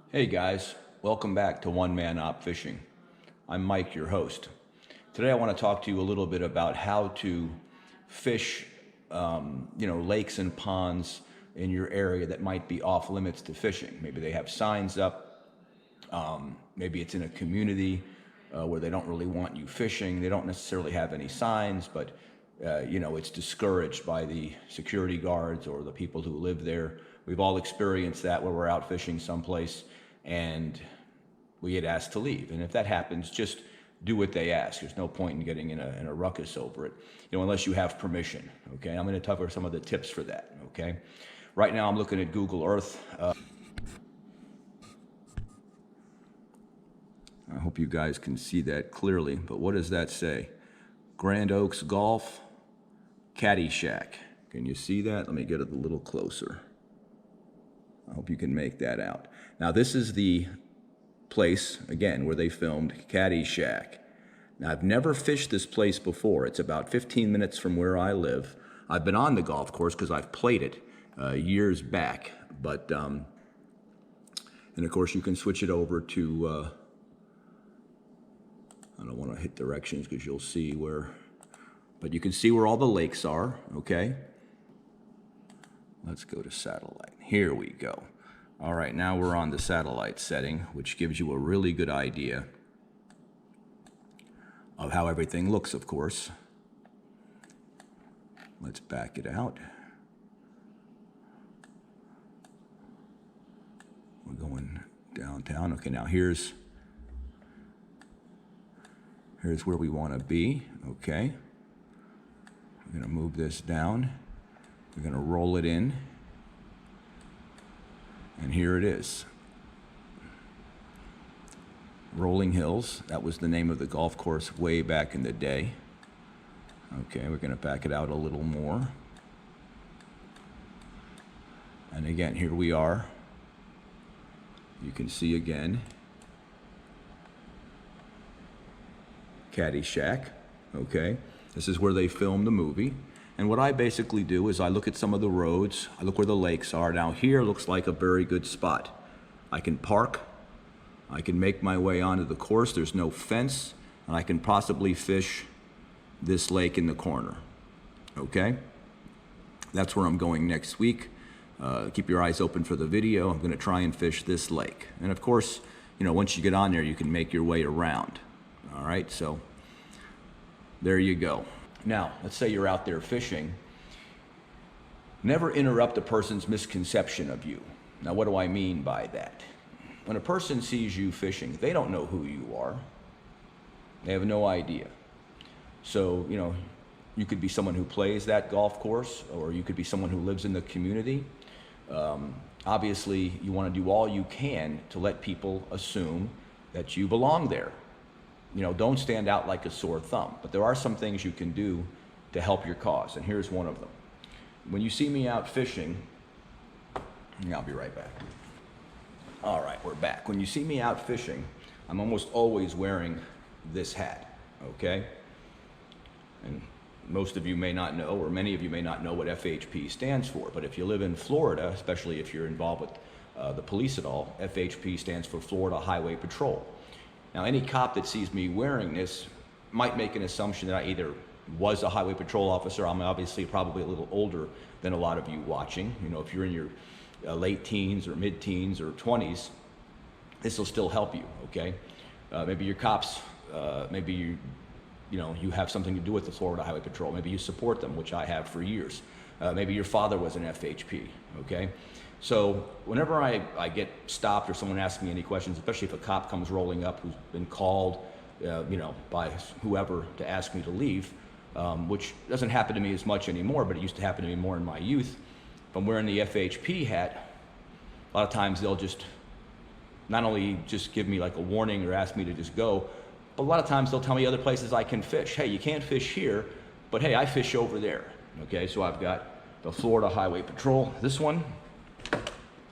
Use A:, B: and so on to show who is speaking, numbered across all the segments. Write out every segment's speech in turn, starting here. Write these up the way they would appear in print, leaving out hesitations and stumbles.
A: Hey guys, welcome back to One Man Op Fishing. I'm Mike, your host. Today I want to talk to you a little bit about how to fish, lakes and ponds in your area that might be off limits to fishing. Maybe they have signs up. Maybe it's in a community where they don't really want you fishing. They don't necessarily have any signs, but it's discouraged by the security guards or the people who live there. We've all experienced that where we're out fishing someplace and we get asked to leave. And if that happens, just do what they ask. There's no point in getting in a ruckus over it, unless you have permission. Okay, I'm going to cover some of the tips for that. Okay, right now I'm looking at Google Earth. I hope you guys can see that clearly, but what does that say? Grand Oaks Golf, Caddyshack. Can you see that? Let me get it a little closer. I hope you can make that out. Now this is the place, again, where they filmed Caddyshack. Now I've never fished this place before. It's about 15 minutes from where I live. I've been on the golf course because I've played it years back. But, and of course you can switch it over to, I don't want to hit directions because you'll see where, but you can see where all the lakes are, okay? Let's go to satellite. Here we go. All right, now we're on the satellite setting, which gives you a really good idea of how everything looks, of course. Let's back it out. We're going downtown. Okay, now here's where we want to be, okay? We're gonna move this down. We're gonna roll it in. And here it is. Rolling Hills, that was the name of the golf course way back in the day. Okay, we're gonna back it out a little more. And again, here we are. You can see again, Caddyshack, okay? This is where they filmed the movie. And what I basically do is I look at some of the roads, I look where the lakes are. Now here looks like a very good spot. I can park, I can make my way onto the course, there's no fence, and I can possibly fish this lake in the corner, okay? That's where I'm going next week. Keep your eyes open for the video. I'm gonna try and fish this lake. And of course, once you get on there, you can make your way around. All right, so there you go. Now, let's say you're out there fishing. Never interrupt a person's misconception of you. Now, what do I mean by that? When a person sees you fishing, they don't know who you are. They have no idea. So, you could be someone who plays that golf course, or you could be someone who lives in the community. Obviously, you want to do all you can to let people assume that you belong there. Don't stand out like a sore thumb, but there are some things you can do to help your cause, and here's one of them. When you see me out fishing, I'll be right back. All right, we're back. When you see me out fishing, I'm almost always wearing this hat, okay? And most of you may not know, or many of you may not know what FHP stands for, but if you live in Florida, especially if you're involved with the police at all, FHP stands for Florida Highway Patrol. Now, any cop that sees me wearing this might make an assumption that I either was a highway patrol officer. I'm obviously probably a little older than a lot of you watching. If you're in your late teens or mid-teens or 20s, this will still help you, okay? Maybe your cops, maybe you have something to do with the Florida Highway Patrol. Maybe you support them, which I have for years. Maybe your father was an FHP, okay? So whenever I get stopped or someone asks me any questions, especially if a cop comes rolling up who's been called, by whoever to ask me to leave, which doesn't happen to me as much anymore, but it used to happen to me more in my youth. If I'm wearing the FHP hat, a lot of times they'll just not only just give me like a warning or ask me to just go, but a lot of times they'll tell me other places I can fish. Hey, you can't fish here, but hey, I fish over there. Okay, so I've got the Florida Highway Patrol, this one.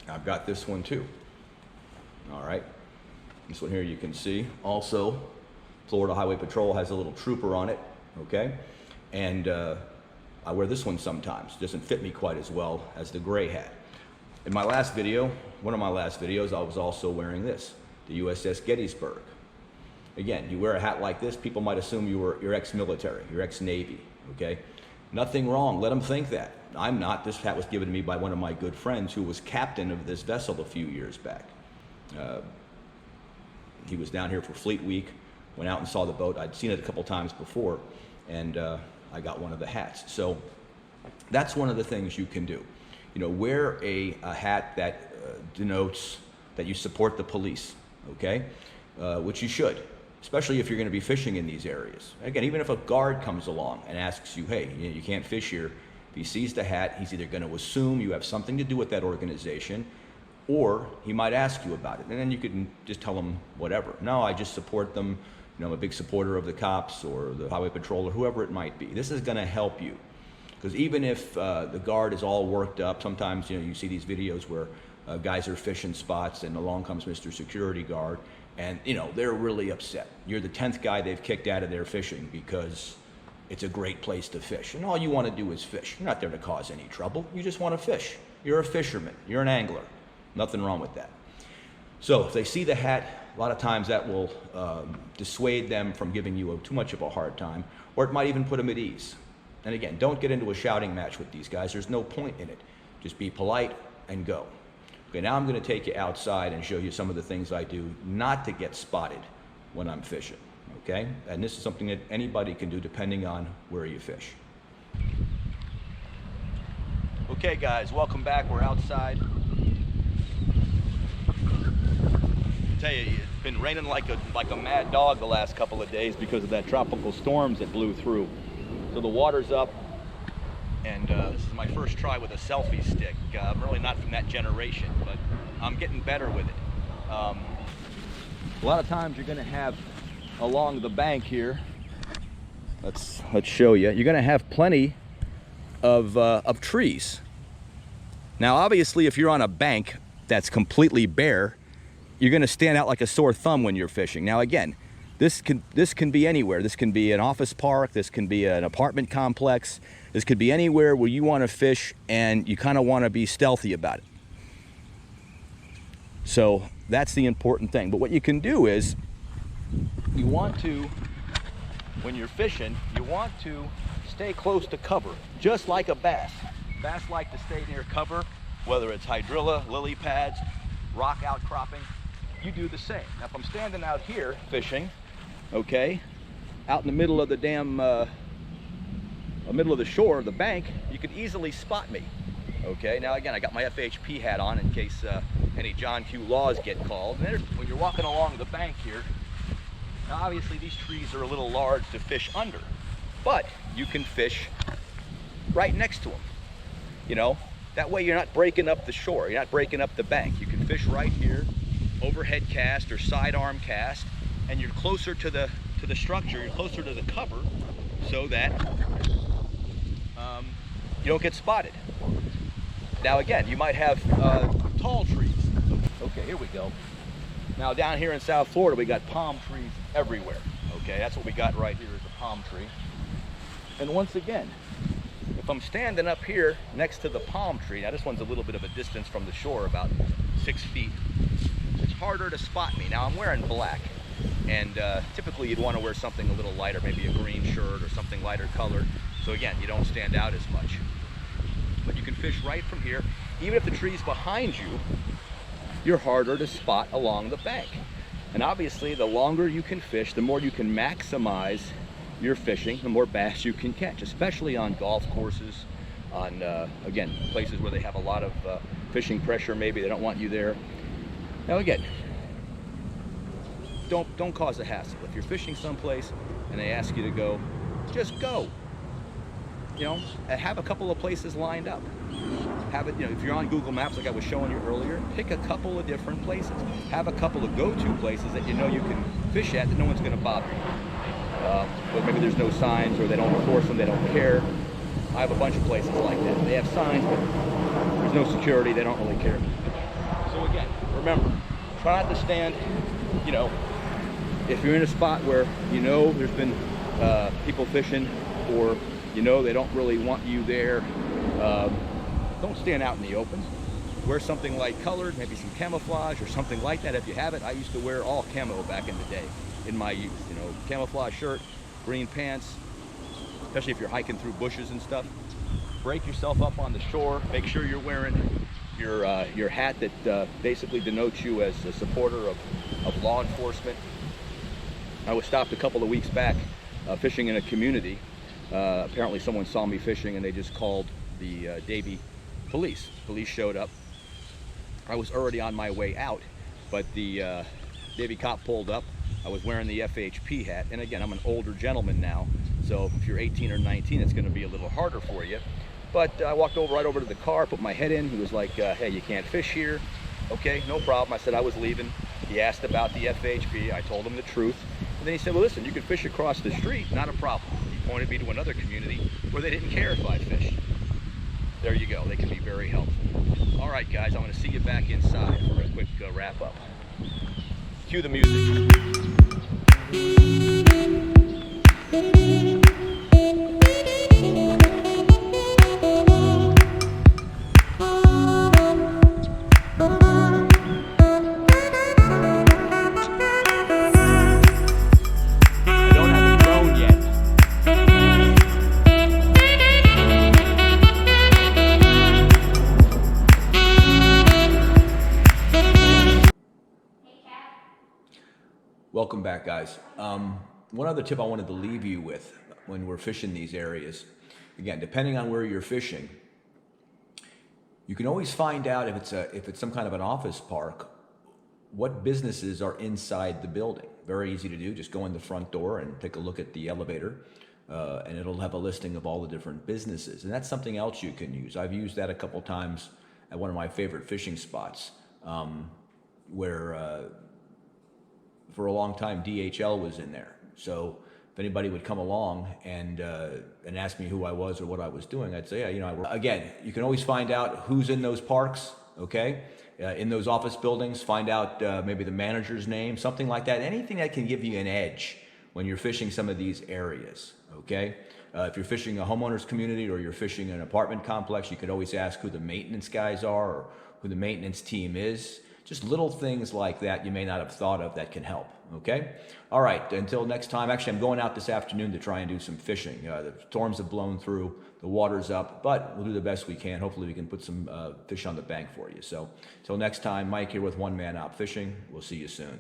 A: I've got this one too. All right, this one here you can see. Also, Florida Highway Patrol has a little trooper on it, okay? And I wear this one sometimes. It doesn't fit me quite as well as the gray hat. In my last video, one of my last videos, I was also wearing this, the USS Gettysburg. Again, you wear a hat like this, people might assume you're ex-military, you're ex-Navy, okay? Nothing wrong, let them think that. I'm not. This hat was given to me by one of my good friends who was captain of this vessel a few years back. He was down here for Fleet Week, went out and saw the boat. I'd seen it a couple times before, and I got one of the hats. So that's one of the things you can do. You know, wear a hat that denotes that you support the police, okay? Which you should, especially if you're going to be fishing in these areas. Again, even if a guard comes along and asks you, hey, you can't fish here, if he sees the hat, he's either going to assume you have something to do with that organization, or he might ask you about it. And then you can just tell him whatever. No, I just support them. You know, I'm a big supporter of the cops or the highway patrol or whoever it might be. This is going to help you. Because even if the guard is all worked up, sometimes, you know, you see these videos where guys are fishing spots and along comes Mr. Security Guard and, you know, they're really upset. You're the 10th guy they've kicked out of their fishing because it's a great place to fish. And all you want to do is fish. You're not there to cause any trouble. You just want to fish. You're a fisherman. You're an angler. Nothing wrong with that. So if they see the hat, a lot of times that will dissuade them from giving you too much of a hard time, or it might even put them at ease. And again, don't get into a shouting match with these guys. There's no point in it. Just be polite and go. Okay, now I'm going to take you outside and show you some of the things I do not to get spotted when I'm fishing. Okay? And this is something that anybody can do depending on where you fish. Okay guys, welcome back. We're outside. I tell you, it's been raining like a mad dog the last couple of days because of that tropical storms that blew through. So the water's up, and this is my first try with a selfie stick. I'm really not from that generation, but I'm getting better with it. A lot of times you're going to have along the bank here, let's show you, you're going to have plenty of trees. Now obviously if you're on a bank that's completely bare, you're going to stand out like a sore thumb when you're fishing. Now again, this can be anywhere. This can be an office park, this can be an apartment complex, this could be anywhere where you want to fish and you kind of want to be stealthy about it. So that's the important thing. But what you can do is, you want to, when you're fishing, you want to stay close to cover, just like a bass. Bass like to stay near cover, whether it's hydrilla, lily pads, rock outcropping. You do the same. Now if I'm standing out here fishing, okay, out in the middle of the damn, middle of the shore, the bank, you could easily spot me. Okay, now again, I got my FHP hat on in case any John Q laws get called. And when you're walking along the bank here, now obviously these trees are a little large to fish under, but you can fish right next to them. You know, that way you're not breaking up the shore, you're not breaking up the bank. You can fish right here, overhead cast or sidearm cast, and you're closer to the structure, you're closer to the cover, so that you don't get spotted. Now again, you might have tall trees. Okay, here we go. Now down here in South Florida, we got palm trees everywhere. Okay, that's what we got right here is a palm tree. And once again, if I'm standing up here next to the palm tree, now this one's a little bit of a distance from the shore, about 6 feet, it's harder to spot me. Now I'm wearing black, and typically you'd want to wear something a little lighter, maybe a green shirt or something lighter colored, so again, you don't stand out as much. But you can fish right from here. Even if the tree's behind you, you're harder to spot along the bank. And obviously, the longer you can fish, the more you can maximize your fishing, the more bass you can catch, especially on golf courses, on, again, places where they have a lot of fishing pressure, maybe they don't want you there. Now again, don't cause a hassle. If you're fishing someplace and they ask you to go, just go. You know, have a couple of places lined up. Have it, you know, if you're on Google Maps like I was showing you earlier, pick a couple of different places. Have a couple of go-to places that you know you can fish at that no one's going to bother you. But maybe there's no signs or they don't enforce them, they don't care. I have a bunch of places like that. They have signs, but there's no security, they don't really care. So again, remember, try not to stand, you know, if you're in a spot where you know there's been people fishing, or you know they don't really want you there, don't stand out in the open.
B: wear something light colored, maybe some camouflage or something like that if you have it. I used to wear all camo back in the day, in my youth. You know, camouflage shirt, green pants, especially if you're hiking through bushes and stuff. Break yourself up on the shore. Make sure you're wearing your hat that basically denotes you as a supporter of law enforcement. I was stopped a couple of weeks back fishing in a community. Apparently someone saw me fishing and they just called the Davie police. Police showed up. I was already on my way out, but the Davie cop pulled up. I was wearing the FHP hat, and again, I'm an older gentleman now, so if you're 18 or 19, it's going to be a little harder for you. But I walked right over to the car, put my head in. He was like, hey, you can't fish here. Okay, no problem. I said I was leaving. He asked about the FHP. I told him the truth. And then he said, well, listen, you can fish across the street, not a problem. He pointed me to another community where they didn't care if I fished. There you go. They can be very helpful. All right, guys, I'm going to see you back inside for a quick wrap up. Cue the music.
A: Welcome back, guys. One other tip I wanted to leave you with when we're fishing these areas, again, depending on where you're fishing, you can always find out if it's some kind of an office park, what businesses are inside the building. Very easy to do. Just go in the front door and take a look at the elevator, and it'll have a listing of all the different businesses. And that's something else you can use. I've used that a couple times at one of my favorite fishing spots, where for a long time DHL was in there. So if anybody would come along and ask me who I was or what I was doing, I'd say, yeah, you know, again, you can always find out who's in those parks, okay? In those office buildings, find out maybe the manager's name, something like that. Anything that can give you an edge when you're fishing some of these areas, okay? If you're fishing a homeowner's community or you're fishing an apartment complex, you could always ask who the maintenance guys are or who the maintenance team is. Just little things like that you may not have thought of that can help, okay? All right, until next time. Actually, I'm going out this afternoon to try and do some fishing. The storms have blown through, the water's up, but we'll do the best we can. Hopefully we can put some fish on the bank for you. So until next time, Mike here with One Man Out Fishing. We'll see you soon.